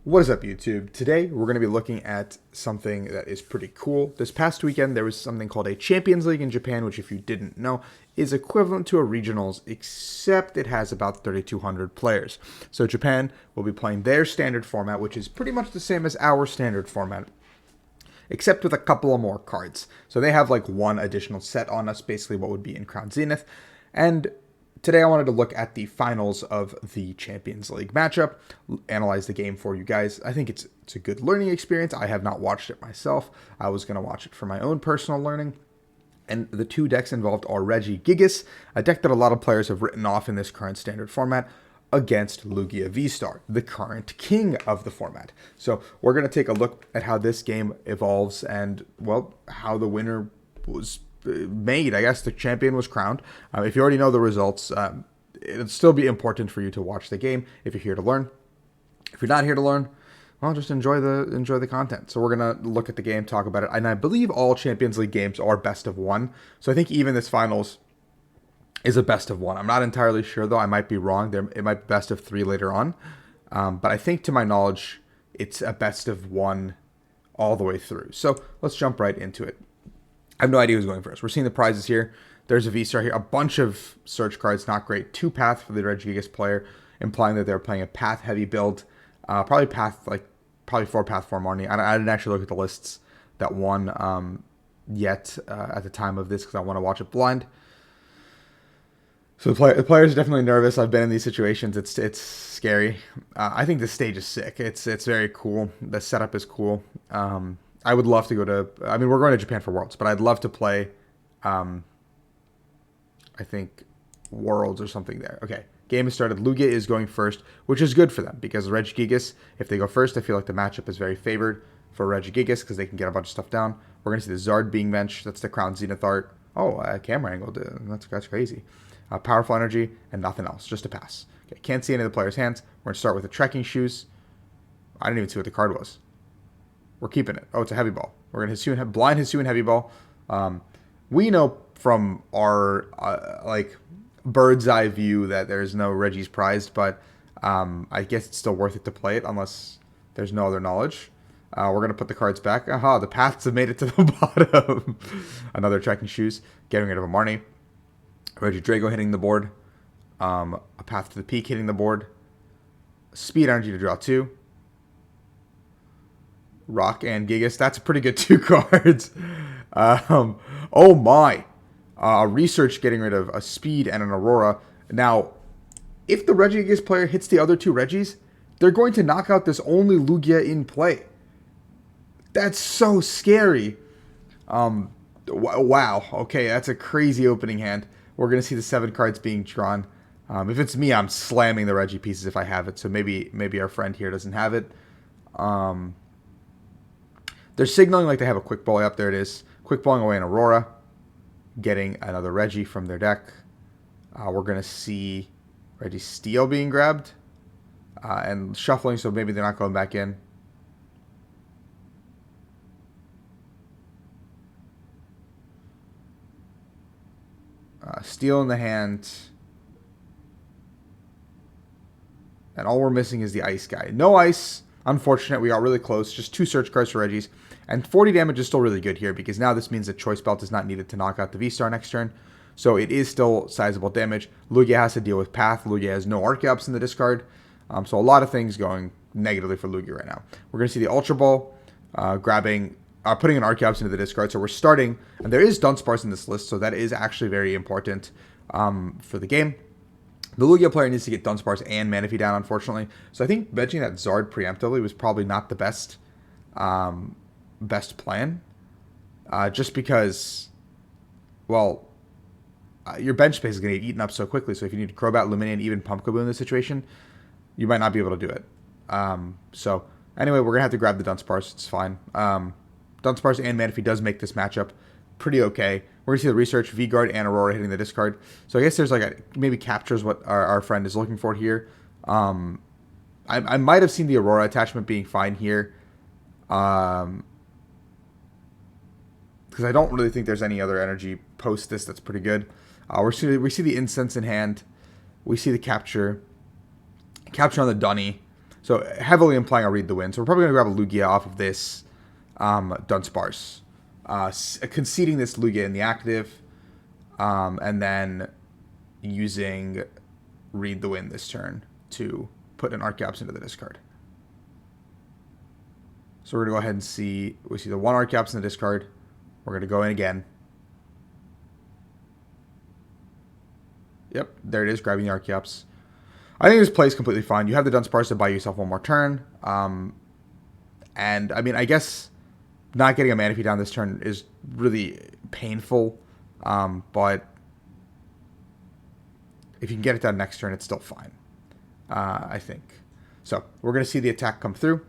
What is up, YouTube? Today we're going to be looking at something that is pretty cool. This past weekend there was something called a Champions League in Japan, which if you didn't know is equivalent to a regionals, except it has about 3,200 players. So Japan will be playing their standard format, which is pretty much the same as our standard format, except with a couple of more cards. So they have like one additional set on us, basically what would be in Crown Zenith. And today I wanted to look at the finals of the Champions League matchup, analyze the game for you guys. I think it's a good learning experience. I have not watched it myself. I was going to watch it for my own personal learning. And the two decks involved are Reddy, a deck that a lot of players have written off in this current standard format, against Lugia V-Star, the current king of the format. So we're going to take a look at how this game evolves and, well, how the winner was made. I guess the champion was crowned. If you already know the results, it'll still be important for you to watch the game if you're here to learn. If you're not here to learn, well, just enjoy the content. So we're gonna look at the game, talk about it, and I believe all Champions League games are best of one. So I think even this finals is a best of one. I'm not entirely sure though. I might be wrong. It might be best of three later on, but I think to my knowledge, it's a best of one all the way through. So let's jump right into it. I have no idea who's going first. We're seeing the prizes here. There's a V-Star here. A bunch of search cards, not great. 2 path for the Reddy player, implying that they're playing a path-heavy build. Probably 4 path for Marnie. I didn't actually look at the lists that won yet at the time of this because I want to watch it blind. So the players are definitely nervous. I've been in these situations. It's scary. I think the stage is sick. It's very cool. The setup is cool. I would love to go to, I mean, we're going to Japan for Worlds, but I'd love to play, I think, Worlds or something there. Okay, game has started. Lugia is going first, which is good for them because Reddy, if they go first, I feel like the matchup is very favored for Reddy because they can get a bunch of stuff down. We're going to see the Zard being benched. That's the Crown Zenith art. Oh, camera angle. That's crazy. Powerful energy and nothing else. Just a pass. Okay, can't see any of the players' hands. We're going to start with the trekking shoes. I didn't even see what the card was. We're keeping it. Oh, it's a heavy ball. We're going to blind Hisuian heavy ball. We know from our bird's eye view that there's no Reggie's prized, but I guess it's still worth it to play it unless there's no other knowledge. We're going to put the cards back. Aha, the paths have made it to the bottom. Another trekking shoes. Getting rid of a Marnie. Reggie Drago hitting the board. A path to the peak hitting the board. Speed energy to draw 2. Rock and Gigas. That's a pretty good 2 cards. Oh my. Research getting rid of a Speed and an Aurora. Now, if the Reggie Gigas player hits the other 2 Reggies, they're going to knock out this only Lugia in play. That's so scary. Wow. Okay, that's a crazy opening hand. We're going to see the 7 cards being drawn. If it's me, I'm slamming the Reggie pieces if I have it. So maybe our friend here doesn't have it. They're signaling like they have a quick volley up. There it is. Quick balling away an Aurora. Getting another Reggie from their deck. We're going to see Reggie Steel being grabbed. And shuffling, so maybe they're not going back in. Steel in the hand. And all we're missing is the ice guy. No ice. Unfortunate. We got really close. Just 2 search cards for Reggie's. And 40 damage is still really good here because now this means that Choice Belt is not needed to knock out the V-Star next turn. So it is still sizable damage. Lugia has to deal with Path. Lugia has no Archeops in the discard. So a lot of things going negatively for Lugia right now. We're going to see the Ultra Ball putting an Archeops into the discard. So we're starting, and there is Dunsparce in this list, so that is actually very important for the game. The Lugia player needs to get Dunsparce and Manaphy down, unfortunately. So I think benching that Zard preemptively was probably not the best plan. Just because, well, your bench space is going to get eaten up so quickly. So if you need Crobat, Lumineon, even Pumpkaboo in this situation, you might not be able to do it. So anyway, we're going to have to grab the Dunsparce. It's fine. Dunsparce and Manaphy does make this matchup pretty okay. We're going to see the Research, V-Guard, and Aurora hitting the discard. So I guess there's maybe captures what our friend is looking for here. I might have seen the Aurora attachment being fine here. Because I don't really think there's any other energy post this that's pretty good. We see the Incense in hand. We see the capture on the Dunny. So heavily implying I'll read the wind. So we're probably going to grab a Lugia off of this Dunsparce. Conceding this Lugia in the active. And then using read the wind this turn to put an Archeops into the discard. So we're going to go ahead and see. We see the one Archeops in the discard. We're going to go in again. Yep, there it is, grabbing the Archeops. I think this play is completely fine. You have the Dunsparce to buy yourself one more turn. And, I mean, I guess not getting a Manaphy down this turn is really painful. But if you can get it down next turn, it's still fine, I think. So we're going to see the attack come through.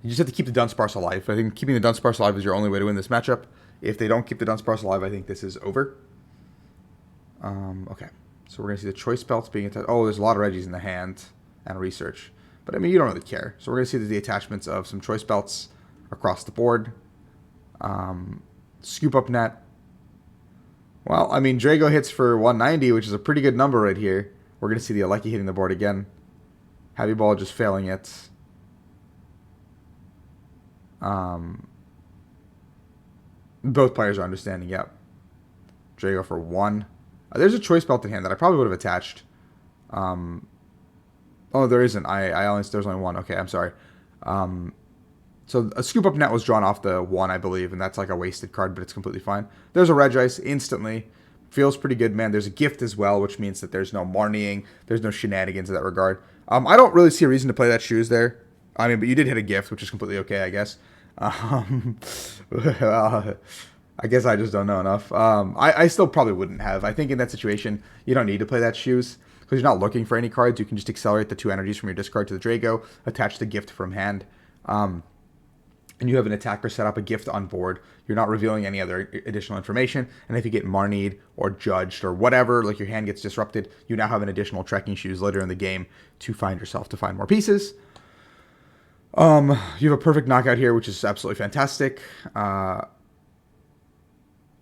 You just have to keep the Dunsparce alive. I think keeping the Dunsparce alive is your only way to win this matchup. If they don't keep the Dunsparce alive, I think this is over. Okay. So we're going to see the choice belts being attached. Oh, there's a lot of Reggies in the hand and research. But, I mean, you don't really care. So we're going to see the attachments of some choice belts across the board. Scoop up net. Well, I mean, Drago hits for 190, which is a pretty good number right here. We're going to see the LAKEY hitting the board again. Heavy Ball just failing it. Both players are understanding, yep. Drago for 1. There's a choice belt in hand that I probably would have attached. Oh, there isn't. There's only 1. Okay, I'm sorry. So a scoop up net was drawn off the 1, I believe, and that's like a wasted card, but it's completely fine. There's a Regice instantly. Feels pretty good, man. There's a gift as well, which means that there's no Marnieing. There's no shenanigans in that regard. I don't really see a reason to play that shoes there. I mean, but you did hit a gift, which is completely okay, I guess. I guess I just don't know enough. I still probably wouldn't have. I think in that situation, you don't need to play that shoes because you're not looking for any cards. You can just accelerate the 2 energies from your discard to the Drago, attach the gift from hand, and you have an attacker set up a gift on board. You're not revealing any other additional information. And if you get Marnied or judged or whatever, like your hand gets disrupted, you now have an additional trekking shoes later in the game to find more pieces. You have a perfect knockout here, which is absolutely fantastic.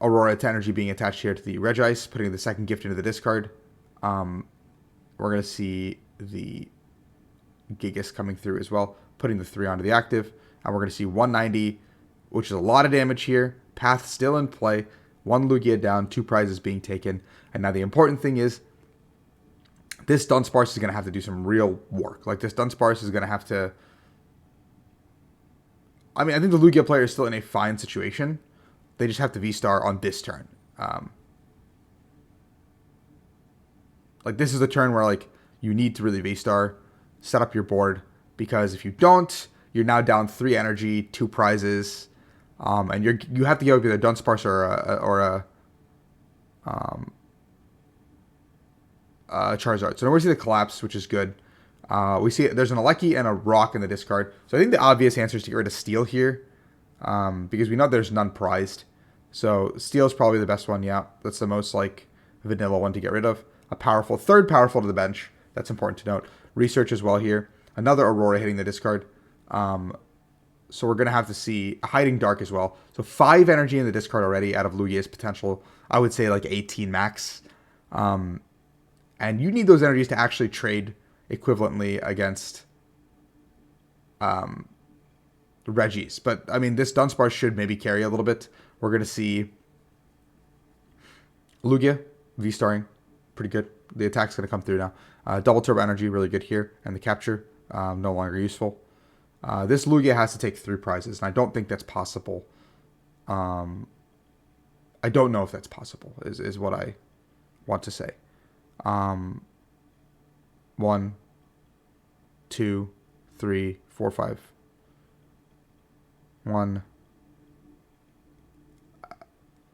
Aurora to energy being attached here to the Regice, putting the second gift into the discard. We're going to see the Gigas coming through as well, putting the 3 onto the active. And we're going to see 190, which is a lot of damage here. Path still in play. 1 Lugia down, 2 prizes being taken. And now the important thing is, this Dunsparce is going to have to do some real work. Like, this Dunsparce is going to have to... I mean, I think the Lugia player is still in a fine situation. They just have to V-Star on this turn. Like, this is the turn where, like, you need to really V-Star, set up your board, because if you don't, you're now down 3 energy, 2 prizes, and you have to go either a Dunsparce or a Charizard. So now we see the collapse, which is good. We see there's an LAKEY and a rock in the discard. So I think the obvious answer is to get rid of Steel here, because we know there's none prized. So Steel is probably the best one. Yeah, that's the most like vanilla one to get rid of. A powerful, third powerful to the bench. That's important to note. Research as well here. Another Aurora hitting the discard. So we're going to have to see a Hiding Dark as well. So 5 energy in the discard already out of Lugia's potential. I would say like 18 max. And you need those energies to actually trade equivalently against Reggies. But, I mean, this Dunsparce should maybe carry a little bit. We're going to see Lugia V-starring. Pretty good. The attack's going to come through now. Double Turbo Energy, really good here. And the capture, no longer useful. This Lugia has to take 3 prizes, and I don't think that's possible. I don't know if that's possible, is what I want to say. 1, 2, 3, 4, 5. 1.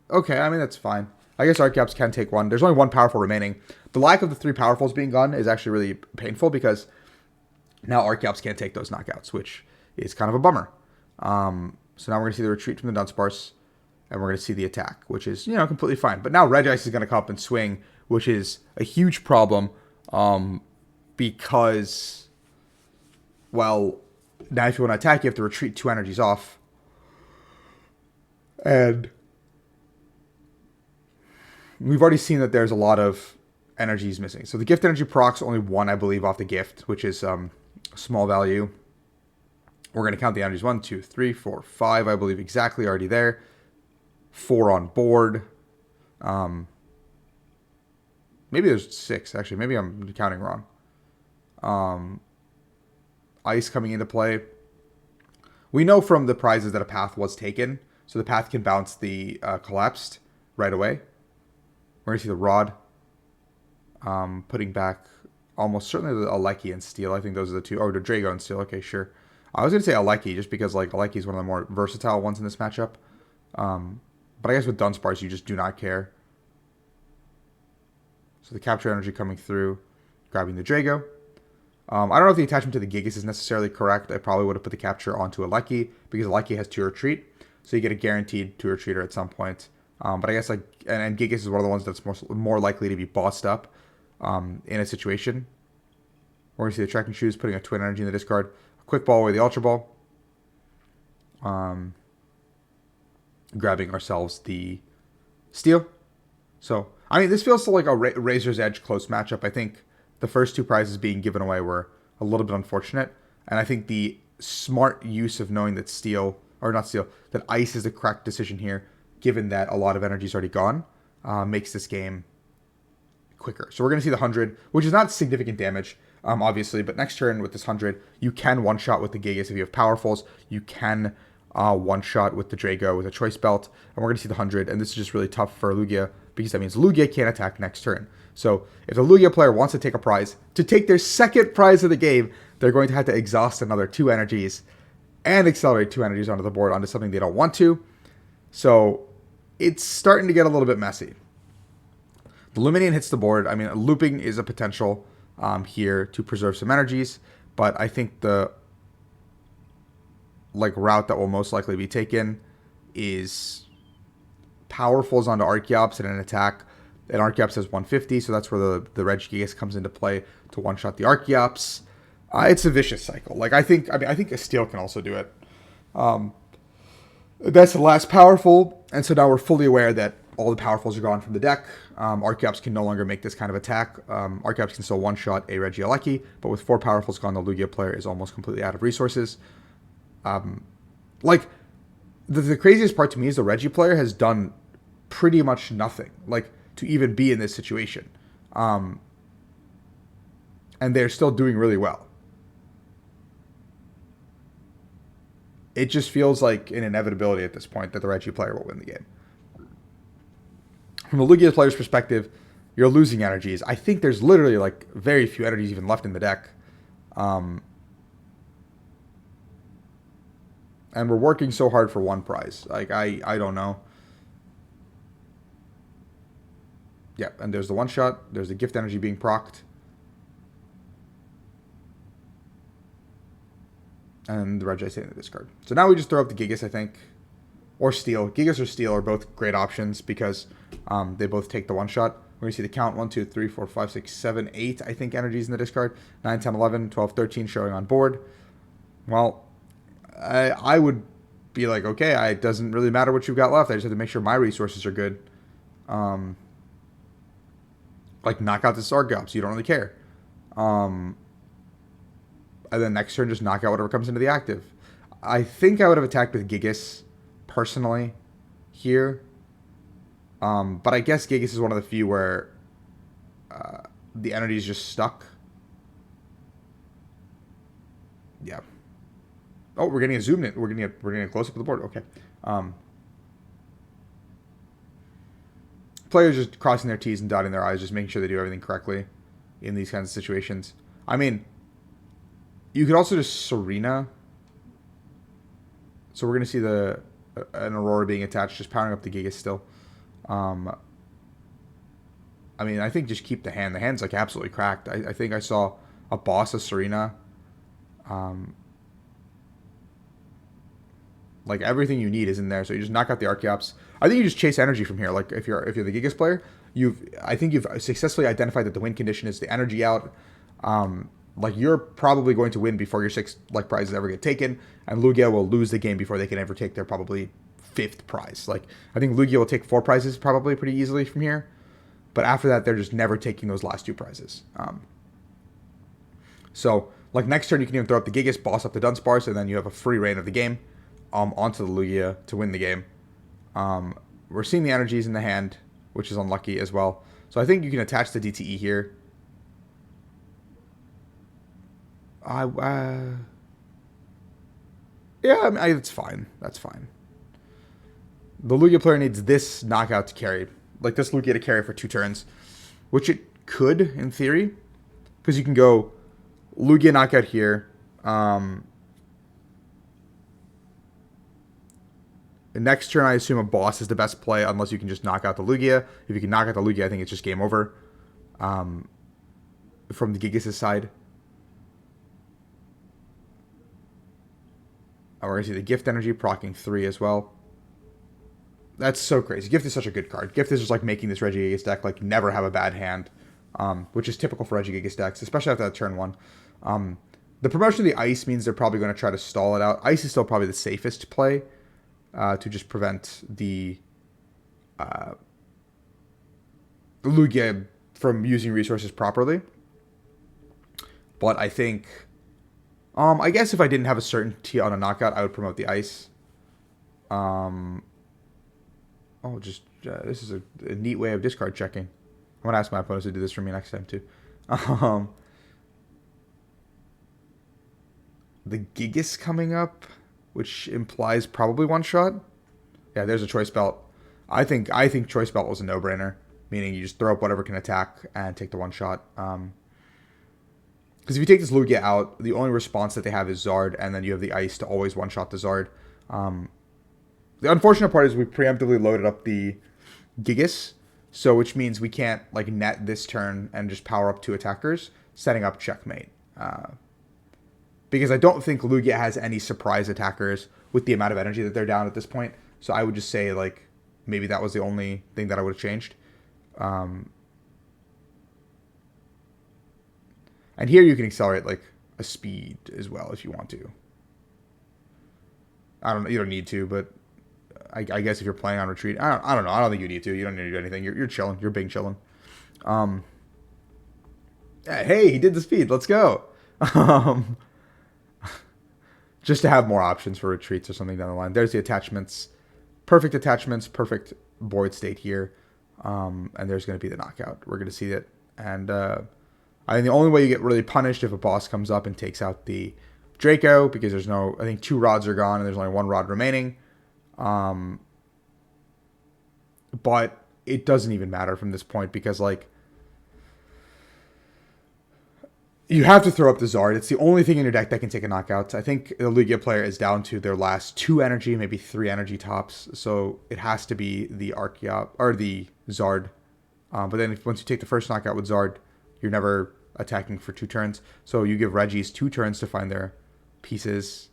Okay, I mean, that's fine. I guess Archeops can take 1. There's only 1 powerful remaining. The lack of the 3 powerfuls being gone is actually really painful because now Archeops can't take those knockouts, which is kind of a bummer. So now we're going to see the retreat from the Dunsparce, and we're going to see the attack, which is, completely fine. But now Regice is going to come up and swing, which is a huge problem because, well, now if you want to attack, you have to retreat 2 energies off. And we've already seen that there's a lot of energies missing. So the gift energy procs only one, I believe, off the gift, which is small value. We're going to count the energies. 1, 2, 3, 4, 5, I believe, exactly already there. 4 on board. Maybe there's 6, actually. Maybe I'm counting wrong. Ice coming into play. We know from the prizes that a path was taken, so the path can bounce the collapsed right away. We're going to see the rod. Putting back almost certainly the LAKEY and steel. I think those are the two. Oh, the Drago and steel. Okay, sure. I was going to say LAKEY just because like LAKEY is one of the more versatile ones in this matchup. But I guess with Dunsparce, you just do not care. So the capture energy coming through, grabbing the Drago. I don't know if the attachment to the Gigas is necessarily correct. I probably would have put the capture onto a LAKEY because LAKEY has 2 retreat. So you get a guaranteed 2 retreater at some point. But I guess like, and Gigas is one of the ones that's more likely to be bossed up in a situation. We're going to see the Trekking Shoes putting a twin energy in the discard. A quick ball away the Ultra Ball. Grabbing ourselves the Steel. So, I mean, this feels like a Razor's Edge close matchup. I think the first 2 prizes being given away were a little bit unfortunate. And I think the smart use of knowing that Steel, or not Steel, that Ice is the correct decision here, given that a lot of energy is already gone, makes this game quicker. So we're going to see the 100, which is not significant damage, obviously, but next turn with this 100, you can one-shot with the Gigas if you have Powerfuls. You can one-shot with the Drago with a Choice Belt, and we're going to see the 100, and this is just really tough for Lugia, because that means Lugia can't attack next turn. So if the Lugia player wants to take a prize, to take their second prize of the game, they're going to have to exhaust another 2 energies and accelerate 2 energies onto the board onto something they don't want to. So it's starting to get a little bit messy. The Luminian hits the board. I mean, looping is a potential here to preserve some energies, but I think the route that will most likely be taken is Powerfuls onto Archeops and an attack. And Archeops has 150, so that's where the Regigigas comes into play to one-shot the Archeops. It's a vicious cycle. I think a Steel can also do it. That's the last Powerful, and so now we're fully aware that all the Powerfuls are gone from the deck. Archeops can no longer make this kind of attack. Archeops can still one-shot a Regieleki, but with 4 Powerfuls gone, the Lugia player is almost completely out of resources. The craziest part to me is the Regi player has done pretty much nothing, to even be in this situation. And they're still doing really well. It just feels like an inevitability at this point that the Regi player will win the game. From the Lugia player's perspective, you're losing energies. I think there's literally very few energies even left in the deck. And we're working so hard for 1 prize. I don't know. Yeah, and there's the one-shot. There's the gift energy being procced. And the Regi staying in the discard. So now we just throw up the Gigas, I think. Or Steel. Gigas or Steel are both great options because they both take the one-shot. We're going to see the count. 1, 2, 3, 4, 5, 6, 7, 8, I think, energies in the discard. 9, 10, 11, 12, 13 showing on board. Well, I would be like, okay, it doesn't really matter what you've got left. I just have to make sure my resources are good. Knock out this Archeops. You don't really care. And then next turn, just knock out whatever comes into the active. I think I would have attacked with Gigas, personally, here. But I guess Gigas is one of the few where the energy is just stuck. Yeah. Oh, we're getting a zoom in. We're getting a close up of the board. Okay. Players just crossing their T's and dotting their I's, just making sure they do everything correctly in these kinds of situations. I mean, you could also just Serena. So we're going to see an Aurora being attached, just powering up the Gigas still. I mean, I think just keep the hand. The hand's absolutely cracked. I think I saw a boss of Serena. Everything you need is in there, so you just knock out the Archeops. I think you just chase energy from here. If you're the Gigas player, I think you've successfully identified that the win condition is the energy out. You're probably going to win before your 6 prizes ever get taken, and Lugia will lose the game before they can ever take their probably 5th prize. I think Lugia will take 4 prizes probably pretty easily from here, But after that, they're just never taking those last two prizes. So, like next turn, you can even throw up the Gigas, boss up the Dunsparce, and then you have a free reign of the game onto the Lugia to win the game. We're seeing the energies in the hand, which is unlucky as well. So I think you can attach the DTE here. Yeah, I mean, it's fine. That's fine. The Lugia player needs this knockout to carry. Like this Lugia to carry for 2 turns. Which it could, in theory. Because you can go Lugia knockout here. The next turn, I assume a boss is the best play, unless you can just knock out the Lugia. If you can knock out the Lugia, I think it's just game over. From the Gigas' side. We're going to see the Gift Energy proccing 3 as well. That's so crazy. Gift is such a good card. Gift is just like making this Regigigas deck like never have a bad hand, which is typical for Regigigas decks, especially after that turn 1. The promotion of the Ice means they're probably going to try to stall it out. Ice is still probably the safest play to just prevent the Lugia from using resources properly. But I think... I guess if I didn't have a certainty on a knockout, I would promote the Ice. This is a neat way of discard checking. I'm going to ask my opponents to do this for me next time, too. The Gigas coming up, which implies probably one-shot. Yeah, there's a Choice Belt. I think Choice Belt was a no-brainer, meaning you just throw up whatever can attack and take the one-shot. Because if you take this Lugia out, the only response that they have is Zard, and then you have the Ice to always one-shot the Zard. The unfortunate part is we preemptively loaded up the Gigas, so which means we can't like net this turn and just power up 2 attackers, setting up checkmate. Because I don't think Lugia has any surprise attackers with the amount of energy that they're down at this point. So I would just say like maybe that was the only thing that I would have changed. And here you can accelerate like a speed as well if you want to. I don't know. You don't need to, but I guess if you're playing on retreat, I don't know. I don't think you need to. You don't need to do anything. You're chilling. You're being chilling. Hey, he did the speed. Let's go. Just to have more options for retreats or something down the line. There's the attachments. Perfect attachments. Perfect void state here. And there's going to be the knockout. We're going to see it. And I think the only way you get really punished if a boss comes up and takes out the Draco, because there's no, I think 2 rods are gone and there's only 1 rod remaining. But it doesn't even matter from this point because like you have to throw up the Zard. It's the only thing in your deck that can take a knockout. I think the Lugia player is down to their last 2 energy, maybe 3 energy tops. So it has to be the Archeop or the Zard. But then once you take the first knockout with Zard, you're never attacking for 2 turns. So you give Regis 2 turns to find their pieces.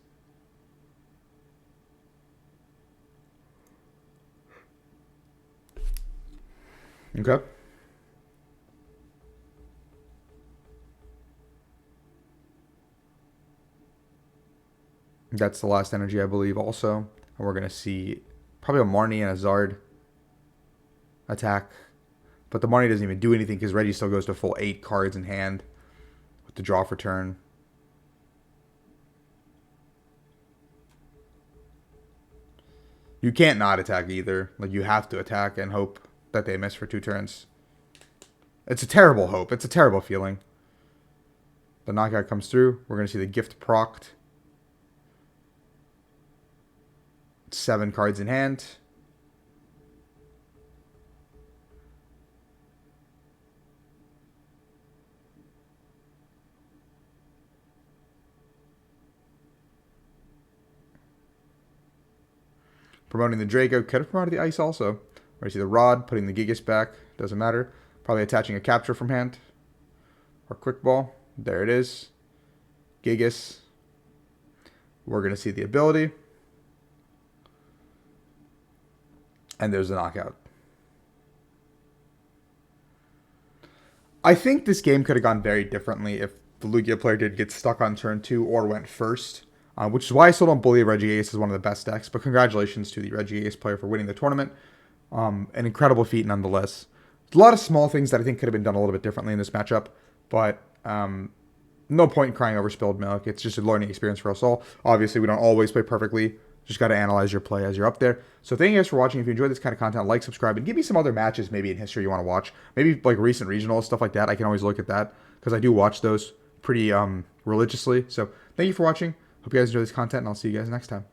Okay. That's the last energy, I believe, also. And we're going to see probably a Marnie and a Zard attack. But the Marnie doesn't even do anything because Reddy still goes to full 8 cards in hand with the draw for turn. You can't not attack either. Like, you have to attack and hope that they miss for 2 turns. It's a terrible hope. It's a terrible feeling. The knockout comes through. We're going to see the gift procced. 7 cards in hand. Promoting the Draco. Could have promoted the Ice also. We're going to see the Rod, putting the Gigas back. Doesn't matter. Probably attaching a Capture from hand. Or Quick Ball. There it is. Gigas. We're going to see the ability. And there's the knockout. I think this game could have gone very differently if the Lugia player did get stuck on turn 2 or went first. Which is why I still don't believe Regigigas is one of the best decks. But congratulations to the Regigigas player for winning the tournament. An incredible feat nonetheless. A lot of small things that I think could have been done a little bit differently in this matchup, but no point in crying over spilled milk. It's just a learning experience for us all. Obviously, we don't always play perfectly. Just got to analyze your play as you're up there. So thank you guys for watching. If you enjoyed this kind of content, like, subscribe, and give me some other matches maybe in history you want to watch. Maybe like recent regionals, stuff like that. I can always look at that because I do watch those pretty religiously. So thank you for watching. Hope you guys enjoy this content, and I'll see you guys next time.